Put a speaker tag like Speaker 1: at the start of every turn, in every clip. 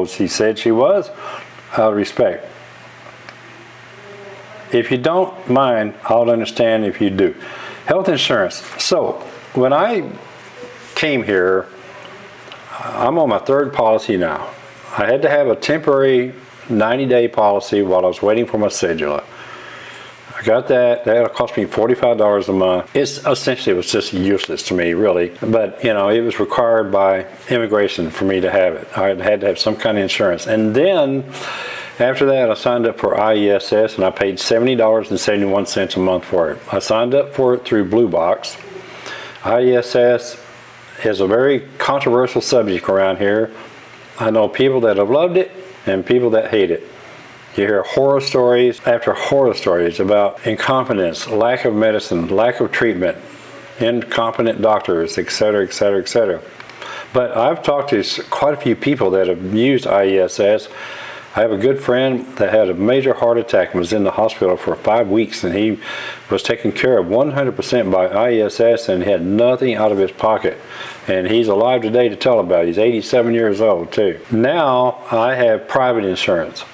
Speaker 1: though she said she was, out of respect. If you don't mind, I'll understand if you do. Health insurance. So when I came here, I'm on my third policy now. I had to have a temporary 90-day policy while I was waiting for my cedula. I got that. That cost me $45 a month. Essentially, it was just useless to me, really. But, you know, it was required by immigration for me to have it. I had to have some kind of insurance. And then, after that, I signed up for IESS, and I paid $70.71 a month for it. I signed up for it through Blue Box. IESS is a very controversial subject around here. I know people that have loved it and people that hate it. You hear horror stories after horror stories about incompetence, lack of medicine, lack of treatment, incompetent doctors, etc., etc., etc. But I've talked to quite a few people that have used IESS. I have a good friend that had a major heart attack and was in the hospital for 5 weeks, and he was taken care of 100% by IESS and had nothing out of his pocket. And he's alive today to tell about it. He's 87 years old too. Now I have private insurance.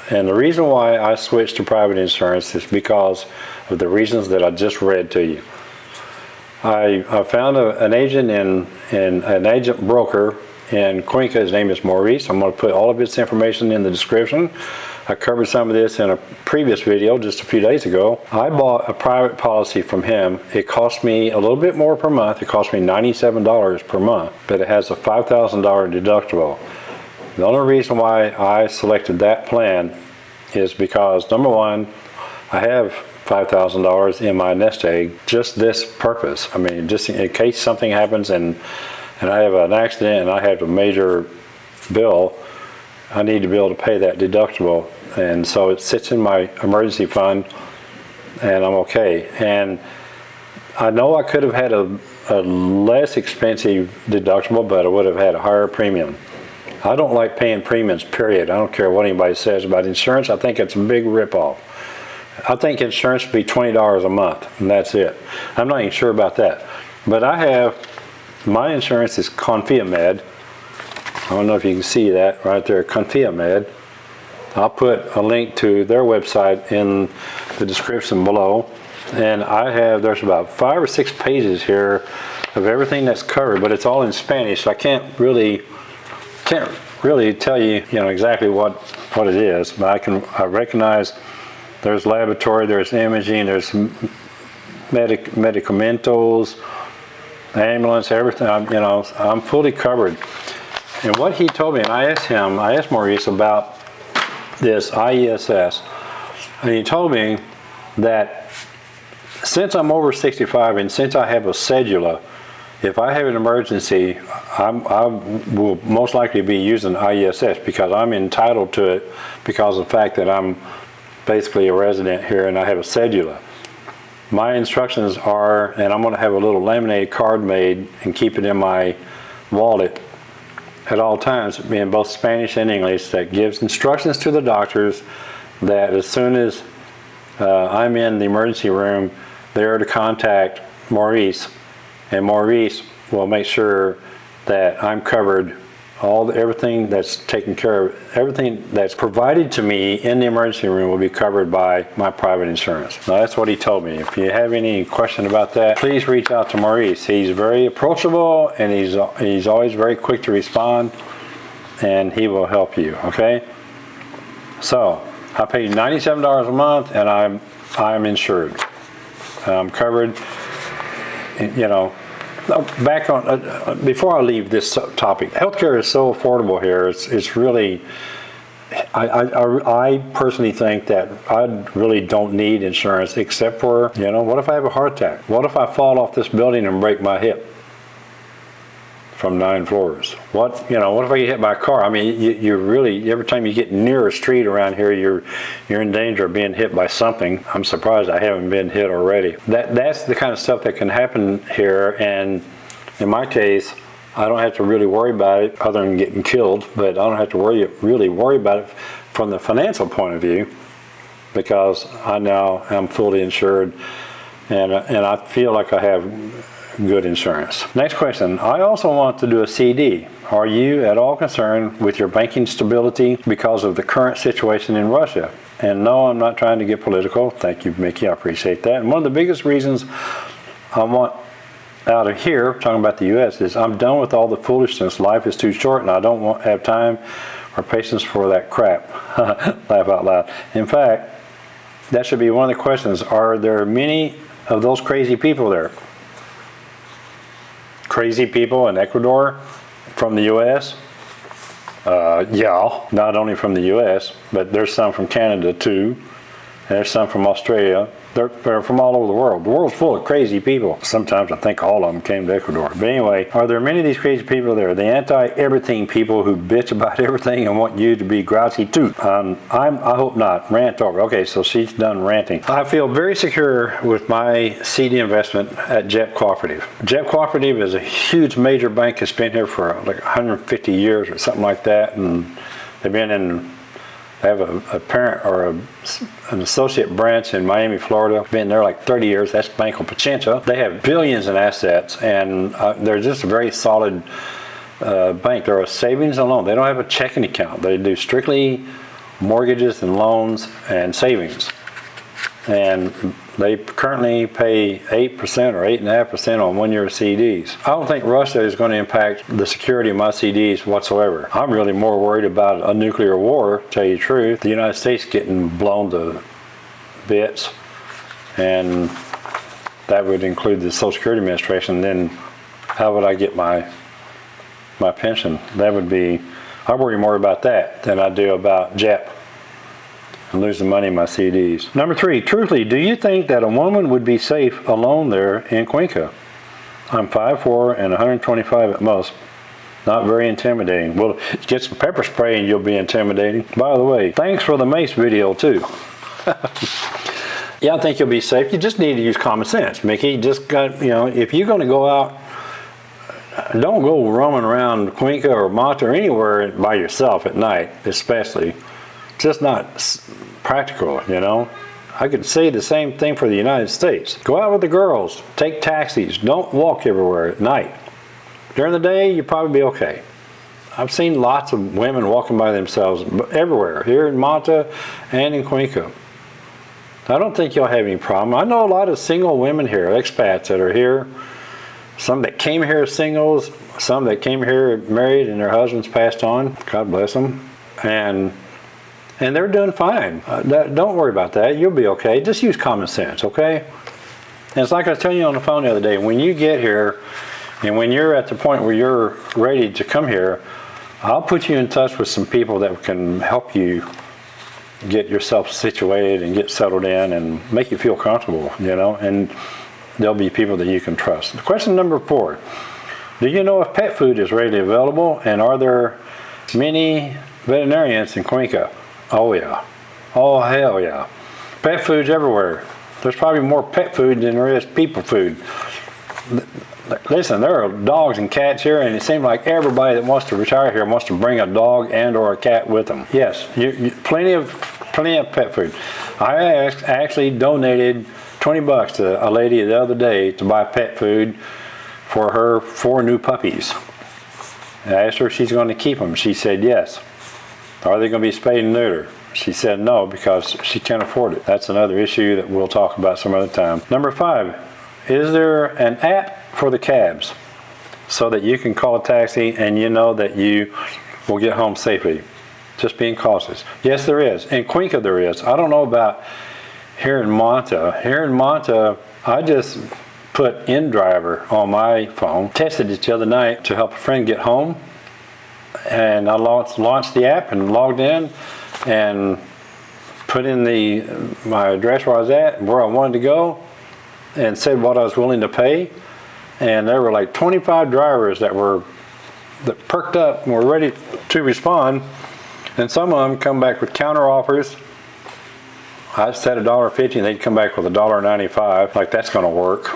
Speaker 1: And the reason why I switched to private insurance is because of the reasons that I just read to you. I found an agent and an agent broker in Cuenca. His name is Maurice. I'm going to put all of his information in the description. I covered some of this in a previous video just a few days ago. I bought a private policy from him. It cost me a little bit more per month. It cost me $97 per month, but it has a $5,000 deductible. The only reason why I selected that plan is because, number one, I have $5,000 in my nest egg, just this purpose. I mean, just in case something happens and I have an accident and I have a major bill, I need to be able to pay that deductible. And so it sits in my emergency fund and I'm okay. And I know I could have had a less expensive deductible, but I would have had a higher premium. I don't like paying premiums, period. I don't care what anybody says about insurance. I think it's a big ripoff. I think insurance should be $20 a month, and that's it. I'm not even sure about that. But my insurance is Confiamed. I don't know if you can see that right there, Confiamed. I'll put a link to their website in the description below. And there's about 5 or 6 pages here of everything that's covered, but it's all in Spanish, so I can't really tell you, exactly what it is, but I recognize there's laboratory, there's imaging, there's medicamentos, ambulance, everything. I'm fully covered. And what he told me, and I asked Maurice about this IESS, and he told me that since I'm over 65 and since I have a cedula, if I have an emergency, I will most likely be using IESS because I'm entitled to it because of the fact that I'm basically a resident here and I have a cedula. My instructions are, and I'm going to have a little laminated card made and keep it in my wallet at all times in both Spanish and English that gives instructions to the doctors that as soon as I'm in the emergency room, they're to contact Maurice. And Maurice will make sure that I'm covered, everything that's taken care of, everything that's provided to me in the emergency room will be covered by my private insurance. Now that's what he told me. If you have any question about that, please reach out to Maurice. He's very approachable and he's always very quick to respond, and he will help you, okay? So I pay $97 a month and I'm insured. I'm covered. Back on, before I leave this topic, healthcare is so affordable here. It's really, I personally think that I really don't need insurance except for, what if I have a heart attack? What if I fall off this building and break my hip from 9 floors? What if I get hit by a car? I mean, you really, every time you get near a street around here, you're in danger of being hit by something. I'm surprised I haven't been hit already. That's the kind of stuff that can happen here, and in my case, I don't have to really worry about it other than getting killed, but I don't have to really worry about it from the financial point of view because I now am fully insured, and I feel like I have good insurance. Next question. I also want to do a CD. Are you at all concerned with your banking stability because of the current situation in Russia? And no, I'm not trying to get political. Thank you, Micki. I appreciate that. And one of the biggest reasons I want out of here, talking about the U.S., is I'm done with all the foolishness. Life is too short, and I don't have time or patience for that crap. Laugh out loud. In fact, that should be one of the questions. Are there many of those crazy people there? Crazy people in Ecuador from the U.S.? Yeah, not only from the U.S., but there's some from Canada too. There's some from Australia. They're from all over the world. The world's full of crazy people. Sometimes I think all of them came to Ecuador. But anyway, are there many of these crazy people there? The anti-everything people who bitch about everything and want you to be grouchy too. I hope not. Rant over. Okay, so she's done ranting. I feel very secure with my CD investment at JEP Cooperative. JEP Cooperative is a huge major bank that's been here for like 150 years or something like that, and they've been in. They have a parent or an associate branch in Miami, Florida. Been there like 30 years. That's Banco Pichincha. They have billions in assets, and they're just a very solid bank. They're a savings and loan. They don't have a checking account. They do strictly mortgages and loans and savings. And they currently pay 8% or 8.5% on 1 year CDs. I don't think Russia is going to impact the security of my CDs whatsoever. I'm really more worried about a nuclear war, to tell you the truth. The United States getting blown to bits, and that would include the Social Security Administration. Then how would I get my pension? That would be, I worry more about that than I do about JEP and lose the money in my CDs. Number 3, truthfully, do you think that a woman would be safe alone there in Cuenca? I'm 5'4" and 125 at most. Not very intimidating. Well, get some pepper spray and you'll be intimidating. By the way, thanks for the mace video too. Yeah, I think you'll be safe. You just need to use common sense, Micki. Just got, you know, if you're going to go out, don't go roaming around Cuenca or Mata or anywhere by yourself at night, especially. Just not practical, you know. I could say the same thing for the United States. Go out with the girls, take taxis, don't walk everywhere at night. During the day, you'll probably be okay. I've seen lots of women walking by themselves everywhere, here in Mata and in Cuenca. I don't think you'll have any problem. I know a lot of single women here, expats that are here. Some that came here as singles, some that came here married and their husbands passed on. God bless them. And they're doing fine. Don't worry about that. You'll be okay. Just use common sense, okay? And it's like I was telling you on the phone the other day, when you get here and when you're at the point where you're ready to come here, I'll put you in touch with some people that can help you get yourself situated and get settled in and make you feel comfortable, you know, and there'll be people that you can trust. Question number 4, do you know if pet food is readily available, and are there many veterinarians in Cuenca? Oh yeah. Oh hell yeah. Pet food's everywhere. There's probably more pet food than there is people food. Listen, there are dogs and cats here, and it seems like everybody that wants to retire here wants to bring a dog and or a cat with them. Yes, plenty of pet food. I actually donated $20 to a lady the other day to buy pet food for her 4 new puppies. I asked her if she's going to keep them. She said yes. Are they going to be spayed and neutered? She said no, because she can't afford it. That's another issue that we'll talk about some other time. Number 5, is there an app for the cabs so that you can call a taxi and you know that you will get home safely? Just being cautious. Yes, there is. In Cuenca there is. I don't know about here in Manta. Here in Manta, I just put InDriver on my phone. Tested it the other night to help a friend get home. And I launched the app and logged in and put in my address where I was at and where I wanted to go and said what I was willing to pay. And there were like 25 drivers that perked up and were ready to respond. And some of them come back with counter offers. I said $1.50 and they'd come back with $1.95. Like, that's going to work.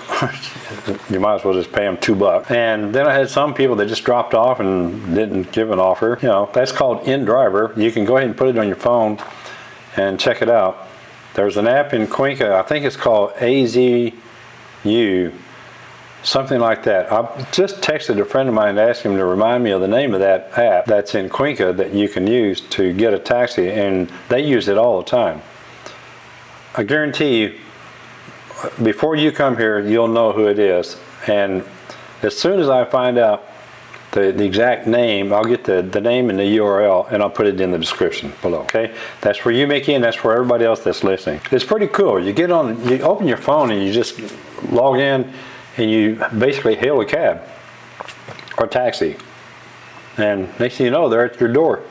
Speaker 1: You might as well just pay them $2. And then I had some people that just dropped off and didn't give an offer. You know, that's called InDriver. You can go ahead and put it on your phone and check it out. There's an app in Cuenca, I think it's called AZU, something like that. I just texted a friend of mine and asked him to remind me of the name of that app that's in Cuenca that you can use to get a taxi, and they use it all the time. I guarantee you, before you come here, you'll know who it is. And as soon as I find out the exact name, I'll get the name and the URL, and I'll put it in the description below, okay? That's for you, Micki, and that's for everybody else that's listening. It's pretty cool. You open your phone and you just log in and you basically hail a cab or taxi. And next thing you know, they're at your door.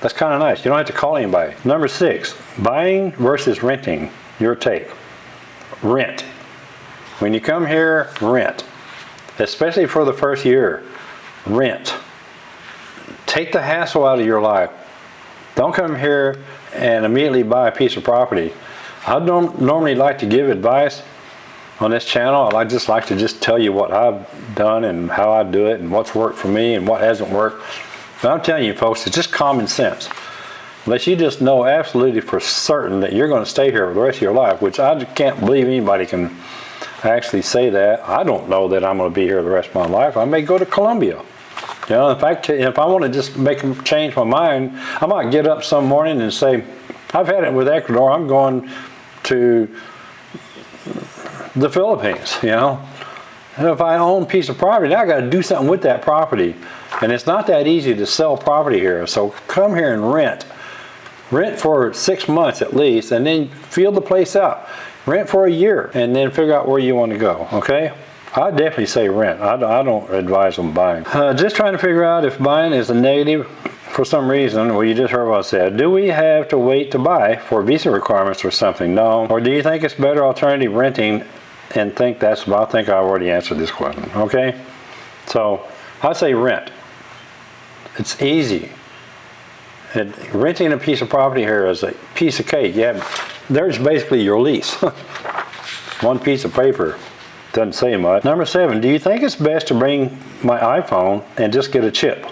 Speaker 1: That's kind of nice. You don't have to call anybody. Number 6, buying versus renting. Your take. Rent. When you come here, rent. Especially for the first year. Rent. Take the hassle out of your life. Don't come here and immediately buy a piece of property. I don't normally like to give advice on this channel. I just like to tell you what I've done and how I do it and what's worked for me and what hasn't worked. But I'm telling you folks, it's just common sense. Unless you just know absolutely for certain that you're going to stay here for the rest of your life, which I just can't believe anybody can actually say that. I don't know that I'm going to be here the rest of my life. I may go to Colombia. You know, in fact, if I want to just change my mind, I might get up some morning and say, I've had it with Ecuador, I'm going to the Philippines, you know. And if I own a piece of property, now I got to do something with that property. And it's not that easy to sell property here. So come here and rent. Rent for 6 months at least, and then feel the place out. Rent for a year, and then figure out where you want to go, okay? I definitely say rent. I don't advise on buying. Just trying to figure out if buying is a negative for some reason. Well, you just heard what I said. Do we have to wait to buy for visa requirements or something? No. Or do you think it's better alternative renting and think I think I already answered this question, okay? So I say rent. It's easy. And renting a piece of property here is a piece of cake. Yeah, there's basically your lease. One piece of paper. Doesn't say much. Number 7, do you think it's best to bring my iPhone and just get a chip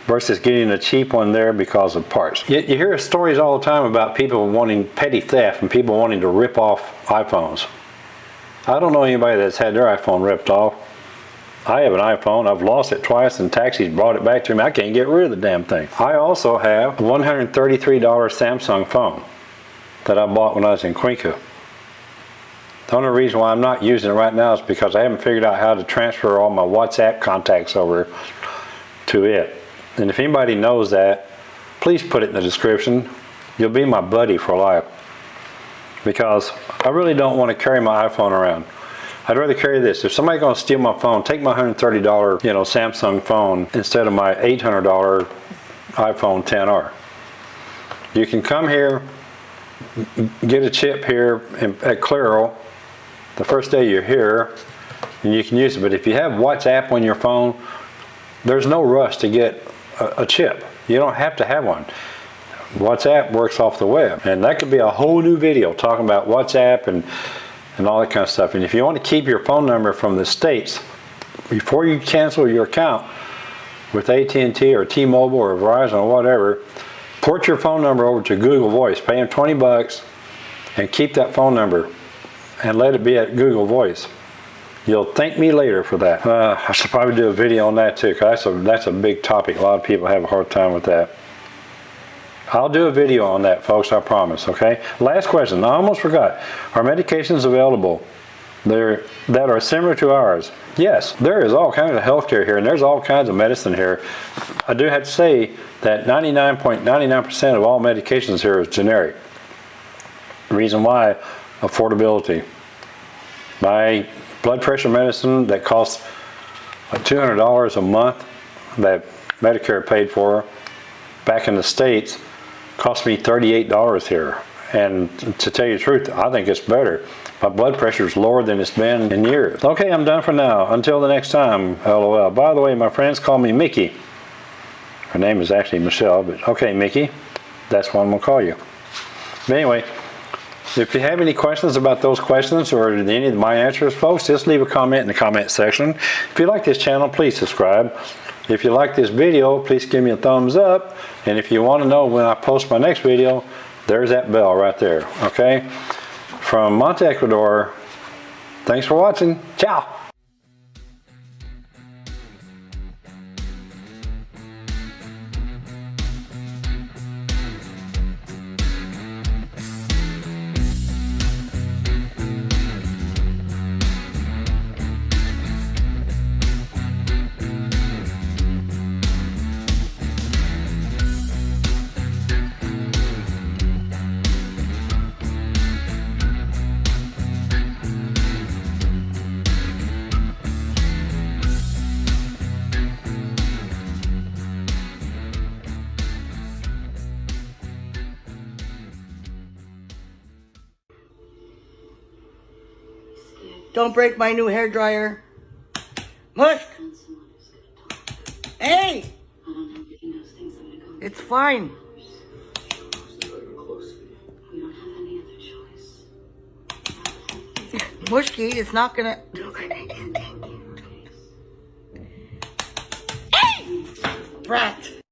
Speaker 1: versus getting a cheap one there because of parts? You hear stories all the time about people wanting petty theft and people wanting to rip off iPhones. I don't know anybody that's had their iPhone ripped off. I have an iPhone. I've lost it twice and taxis brought it back to me. I can't get rid of the damn thing. I also have a $133 Samsung phone that I bought when I was in Cuenca. The only reason why I'm not using it right now is because I haven't figured out how to transfer all my WhatsApp contacts over to it. And if anybody knows that, please put it in the description. You'll be my buddy for life. Because I really don't want to carry my iPhone around. I'd rather carry this. If somebody's going to steal my phone, take my $130, Samsung phone instead of my $800 iPhone XR. You can come here, get a chip here at Claro the first day you're here, and you can use it. But if you have WhatsApp on your phone, there's no rush to get a chip. You don't have to have one. WhatsApp works off the web, and that could be a whole new video talking about WhatsApp and all that kind of stuff. And if you want to keep your phone number from the States, before you cancel your account with AT&T or T-Mobile or Verizon or whatever, port your phone number over to Google Voice. Pay them $20 and keep that phone number and let it be at Google Voice. You'll thank me later for that. I should probably do a video on that too, because that's a big topic. A lot of people have a hard time with that. I'll do a video on that, folks, I promise, okay? Last question, I almost forgot. Are medications available that are similar to ours? Yes, there is all kinds of healthcare here, and there's all kinds of medicine here. I do have to say that 99.99% of all medications here is generic. The reason why, affordability. My blood pressure medicine that costs like $200 a month that Medicare paid for back in the States cost me $38 here. And to tell you the truth, I think it's better. My blood pressure is lower than it's been in years. Okay, I'm done for now. Until the next time, LOL. By the way, my friends call me Micki. Her name is actually Michelle, but okay, Micki. That's what I'm going to call you. But anyway, if you have any questions about those questions or any of my answers, folks, just leave a comment in the comment section. If you like this channel, please subscribe. If you like this video, please give me a thumbs up. And if you want to know when I post my next video, there's that bell right there, okay? From Monte, Ecuador, thanks for watching. Ciao.
Speaker 2: Don't break my new hair dryer. Mush! Hey! It's fine. Mushki is not gonna... Hey! Brat!